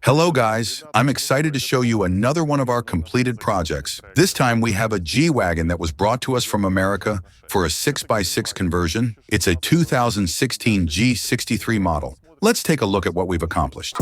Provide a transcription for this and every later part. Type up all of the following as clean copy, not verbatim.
Hello guys, I'm excited to show you another one of our completed projects. This time we have a G-Wagon that was brought to us from America for a 6x6 conversion. It's a 2016 G63 model. Let's take a look at what we've accomplished.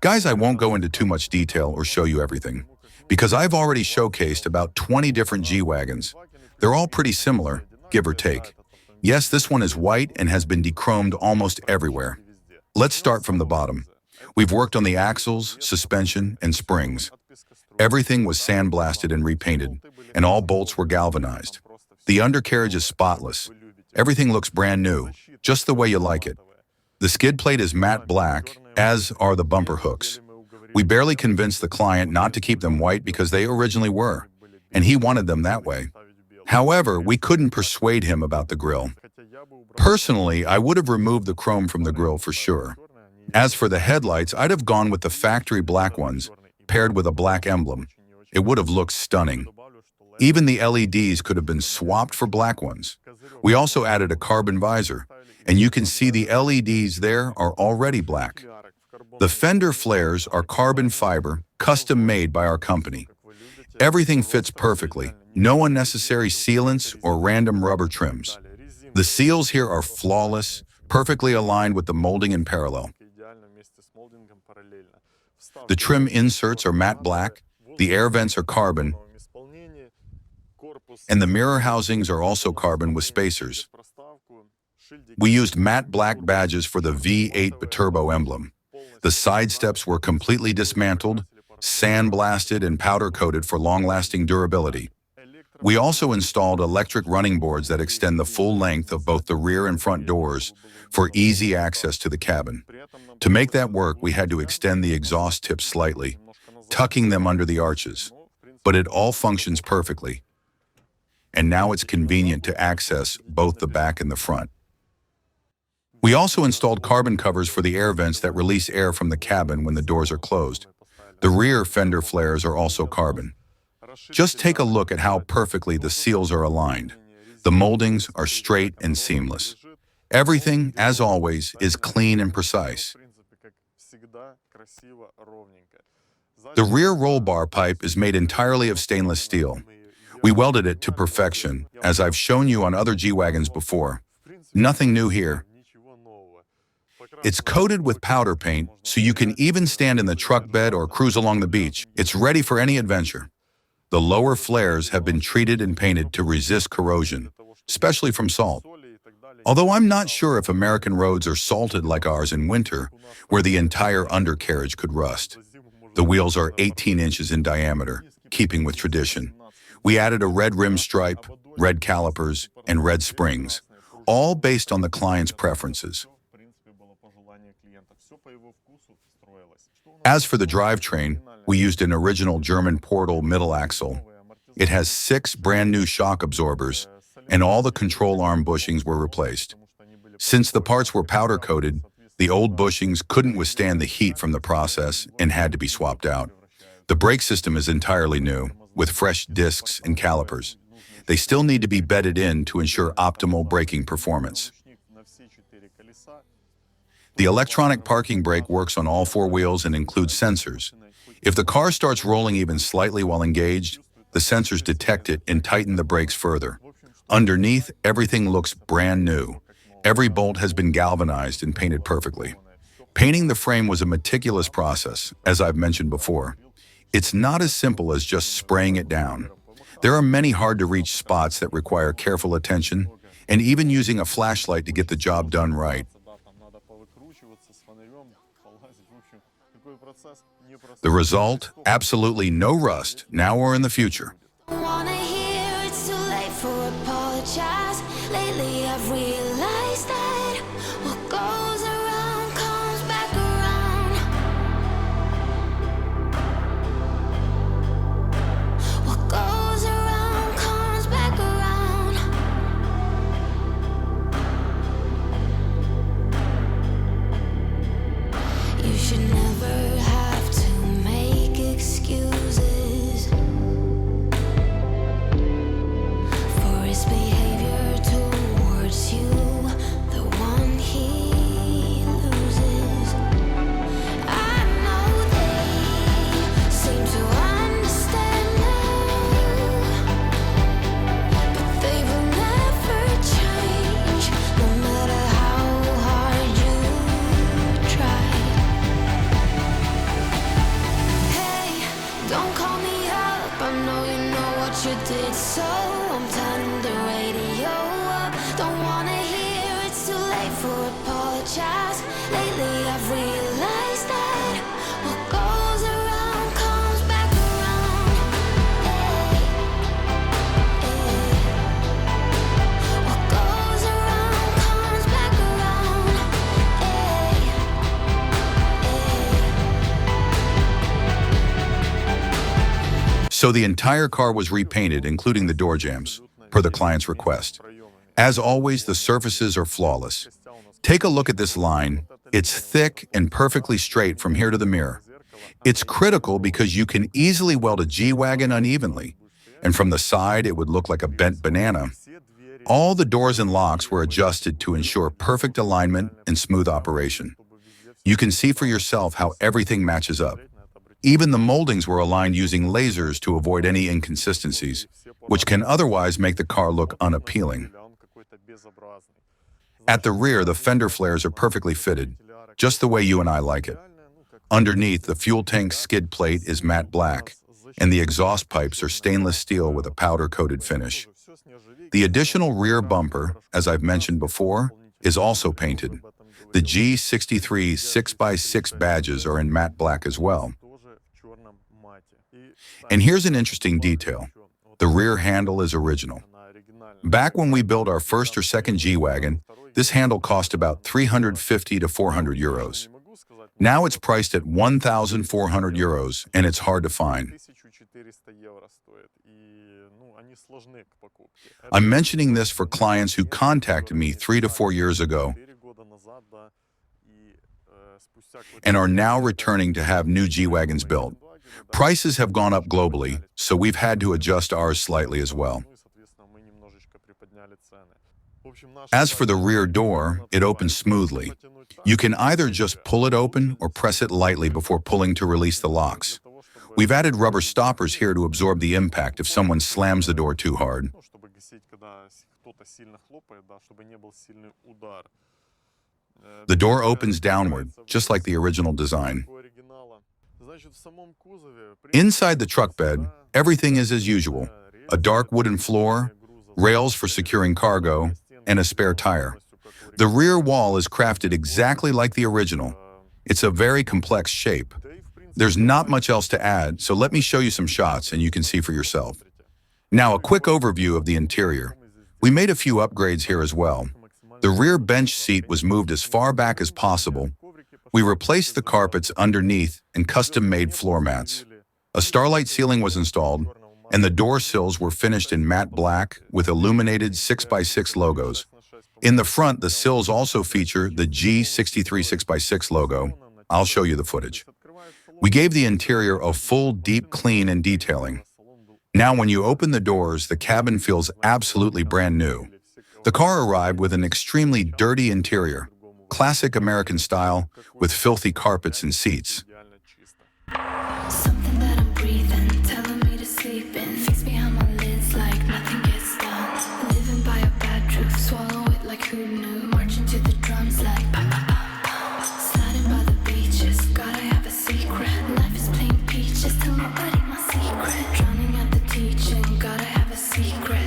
Guys, I won't go into too much detail or show you everything, because I've already showcased about 20 different G-Wagons. They're all pretty similar, give or take. Yes, this one is white and has been dechromed almost everywhere. Let's start from the bottom. We've worked on the axles, suspension, and springs. Everything was sandblasted and repainted, and all bolts were galvanized. The undercarriage is spotless. Everything looks brand new, just the way you like it. The skid plate is matte black, as are the bumper hooks. We barely convinced the client not to keep them white because they originally were, and he wanted them that way. However, we couldn't persuade him about the grille. Personally, I would have removed the chrome from the grille for sure. As for the headlights, I'd have gone with the factory black ones, paired with a black emblem. It would have looked stunning. Even the LEDs could have been swapped for black ones. We also added a carbon visor, and you can see the LEDs there are already black. The fender flares are carbon fiber, custom made by our company. Everything fits perfectly, no unnecessary sealants or random rubber trims. The seals here are flawless, perfectly aligned with the molding in parallel. The trim inserts are matte black, the air vents are carbon, and the mirror housings are also carbon with spacers. We used matte black badges for the V8 turbo emblem. The side steps were completely dismantled, sandblasted, and powder-coated for long-lasting durability. We also installed electric running boards that extend the full length of both the rear and front doors for easy access to the cabin. To make that work, we had to extend the exhaust tips slightly, tucking them under the arches. But it all functions perfectly. And now it's convenient to access both the back and the front. We also installed carbon covers for the air vents that release air from the cabin when the doors are closed. The rear fender flares are also carbon. Just take a look at how perfectly the seals are aligned. The moldings are straight and seamless. Everything, as always, is clean and precise. The rear roll bar pipe is made entirely of stainless steel. We welded it to perfection, as I've shown you on other G-Wagons before. Nothing new here. It's coated with powder paint, so you can even stand in the truck bed or cruise along the beach. It's ready for any adventure. The lower flares have been treated and painted to resist corrosion, especially from salt. Although I'm not sure if American roads are salted like ours in winter, where the entire undercarriage could rust. The wheels are 18 inches in diameter, keeping with tradition. We added a red rim stripe, red calipers, and red springs, all based on the client's preferences. As for the drivetrain, we used an original German portal middle axle. It has 6 brand new shock absorbers, and all the control arm bushings were replaced. Since the parts were powder-coated, the old bushings couldn't withstand the heat from the process and had to be swapped out. The brake system is entirely new, with fresh discs and calipers. They still need to be bedded in to ensure optimal braking performance. The electronic parking brake works on all 4 wheels and includes sensors. If the car starts rolling even slightly while engaged, the sensors detect it and tighten the brakes further. Underneath, everything looks brand new. Every bolt has been galvanized and painted perfectly. Painting the frame was a meticulous process, as I've mentioned before. It's not as simple as just spraying it down. There are many hard-to-reach spots that require careful attention, and even using a flashlight to get the job done right. The result? Absolutely no rust, now or in the future. Wanna hear it's too late for apologize. Lately I've realized that what goes around comes back around. What goes around comes back around. You should never have to make excuses for his behavior towards you, the one he loses. I know they seem to understand now, but they will never change, no matter how hard you try. Hey, don't call me up, I know you know what you did, so I'm turning the radio up. Don't wanna hear it's too late for apologize. Lately I've realized that what goes around comes back around. Hey, hey. What goes around comes back around. Hey, hey. So the entire car was repainted, including the door jambs, per the client's request. As always, the surfaces are flawless. Take a look at this line. It's thick and perfectly straight from here to the mirror. It's critical because you can easily weld a G-Wagon unevenly, and from the side it would look like a bent banana. All the doors and locks were adjusted to ensure perfect alignment and smooth operation. You can see for yourself how everything matches up. Even the moldings were aligned using lasers to avoid any inconsistencies, which can otherwise make the car look unappealing. At the rear, the fender flares are perfectly fitted, just the way you and I like it. Underneath, the fuel tank skid plate is matte black, and the exhaust pipes are stainless steel with a powder-coated finish. The additional rear bumper, as I've mentioned before, is also painted. The G63 6x6 badges are in matte black as well. And here's an interesting detail. The rear handle is original. Back when we built our first or second G-Wagon, this handle cost about 350 to 400 euros. Now it's priced at 1,400 euros, and it's hard to find. I'm mentioning this for clients who contacted me 3 to 4 years ago and are now returning to have new G-Wagons built. Prices have gone up globally, so we've had to adjust ours slightly as well. As for the rear door, it opens smoothly. You can either just pull it open or press it lightly before pulling to release the locks. We've added rubber stoppers here to absorb the impact if someone slams the door too hard. The door opens downward, just like the original design. Inside the truck bed, everything is as usual. A dark wooden floor, rails for securing cargo, and a spare tire. The rear wall is crafted exactly like the original. It's a very complex shape. There's not much else to add, so let me show you some shots and you can see for yourself. Now, a quick overview of the interior. We made a few upgrades here as well. The rear bench seat was moved as far back as possible. We replaced the carpets underneath and custom-made floor mats. A starlight ceiling was installed, and the door sills were finished in matte black with illuminated 6x6 logos. In the front, the sills also feature the G63 6x6 logo. I'll show you the footage. We gave the interior a full deep clean and detailing. Now when you open the doors, the cabin feels absolutely brand new. The car arrived with an extremely dirty interior, classic American style, with filthy carpets and seats. Something that I'm breathing, telling me to sleep in. Fix behind my lids like nothing gets done. Living by a bad truth, swallow it like who knew. Marching to the drums like pa pa pa pa. Sliding by the beaches, gotta have a secret. Life is plain peaches, tell nobody my secret. Drowning at the teaching, gotta have a secret.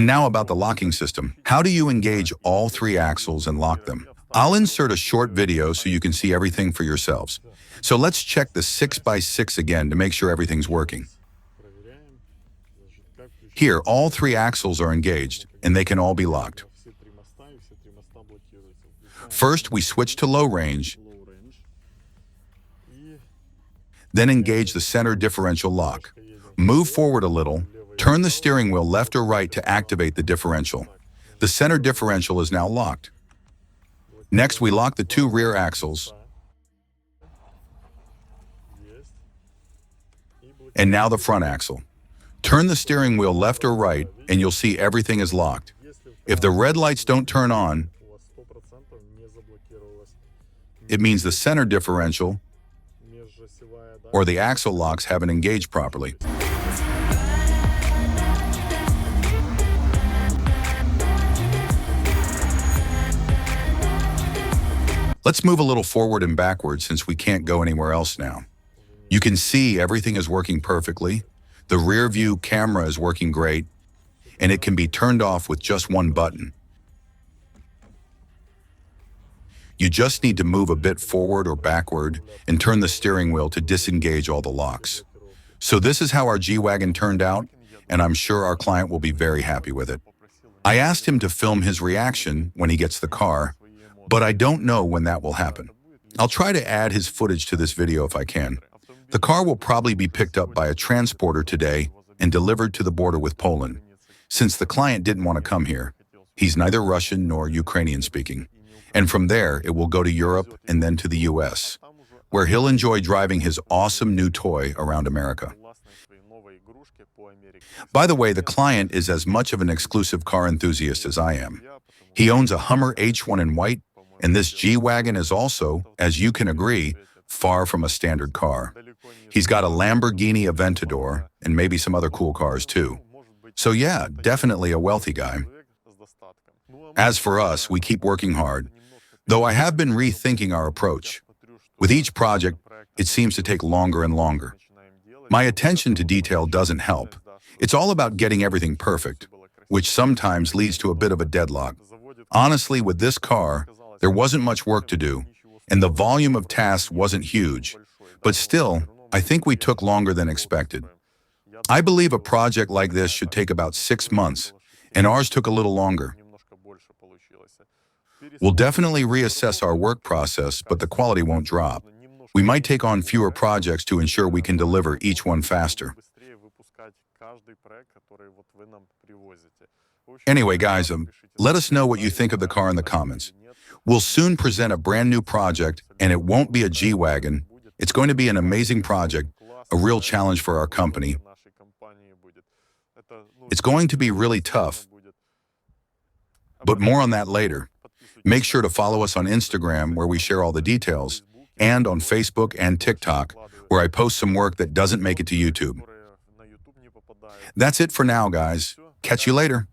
And now about the locking system. How do you engage all 3 axles and lock them? I'll insert a short video so you can see everything for yourselves. So let's check the 6x6 again to make sure everything's working. Here, all 3 axles are engaged, and they can all be locked. First, we switch to low range, then engage the center differential lock. Move forward a little, turn the steering wheel left or right to activate the differential. The center differential is now locked. Next, we lock the 2 rear axles. And now the front axle. Turn the steering wheel left or right, and you'll see everything is locked. If the red lights don't turn on, it means the center differential or the axle locks haven't engaged properly. Let's move a little forward and backward since we can't go anywhere else now. You can see everything is working perfectly. The rear view camera is working great, and it can be turned off with just one button. You just need to move a bit forward or backward and turn the steering wheel to disengage all the locks. So this is how our G-Wagon turned out, and I'm sure our client will be very happy with it. I asked him to film his reaction when he gets the car, but I don't know when that will happen. I'll try to add his footage to this video if I can. The car will probably be picked up by a transporter today and delivered to the border with Poland, since the client didn't want to come here. He's neither Russian nor Ukrainian speaking. And from there, it will go to Europe and then to the US, where he'll enjoy driving his awesome new toy around America. By the way, the client is as much of an exclusive car enthusiast as I am. He owns a Hummer H1 in white, and this G-Wagon is also, as you can agree, far from a standard car. He's got a Lamborghini Aventador and maybe some other cool cars too. So yeah, definitely a wealthy guy. As for us, we keep working hard, though I have been rethinking our approach. With each project, it seems to take longer and longer. My attention to detail doesn't help. It's all about getting everything perfect, which sometimes leads to a bit of a deadlock. Honestly, with this car, there wasn't much work to do, and the volume of tasks wasn't huge, but still, I think we took longer than expected. I believe a project like this should take about 6 months, and ours took a little longer. We'll definitely reassess our work process, but the quality won't drop. We might take on fewer projects to ensure we can deliver each one faster. Anyway, guys, let us know what you think of the car in the comments. We'll soon present a brand new project, and it won't be a G-Wagon. It's going to be an amazing project, a real challenge for our company. It's going to be really tough, but more on that later. Make sure to follow us on Instagram, where we share all the details, and on Facebook and TikTok, where I post some work that doesn't make it to YouTube. That's it for now, guys. Catch you later.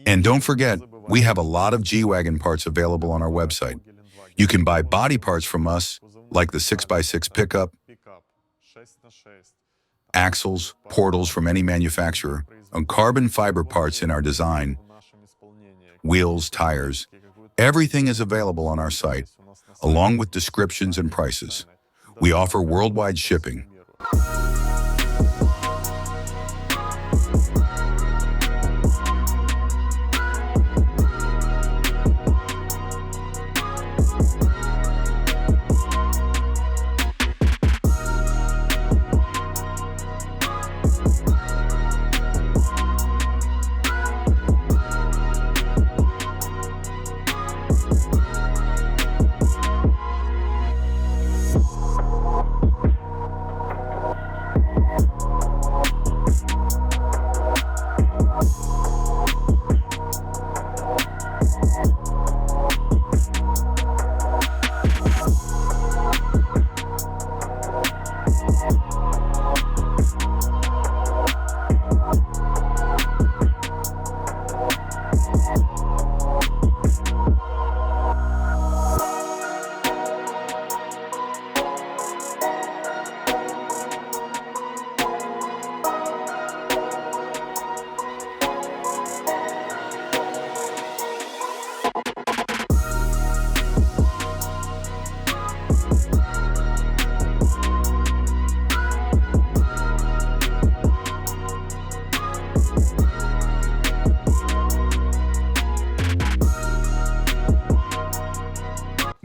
And don't forget, we have a lot of G-Wagon parts available on our website. You can buy body parts from us, like the 6x6 pickup, axles, portals from any manufacturer, and carbon fiber parts in our design, wheels, tires. Everything is available on our site, along with descriptions and prices. We offer worldwide shipping.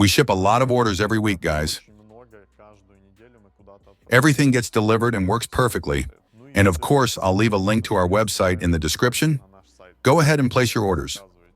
We ship a lot of orders every week, guys. Everything gets delivered and works perfectly. And of course, I'll leave a link to our website in the description. Go ahead and place your orders.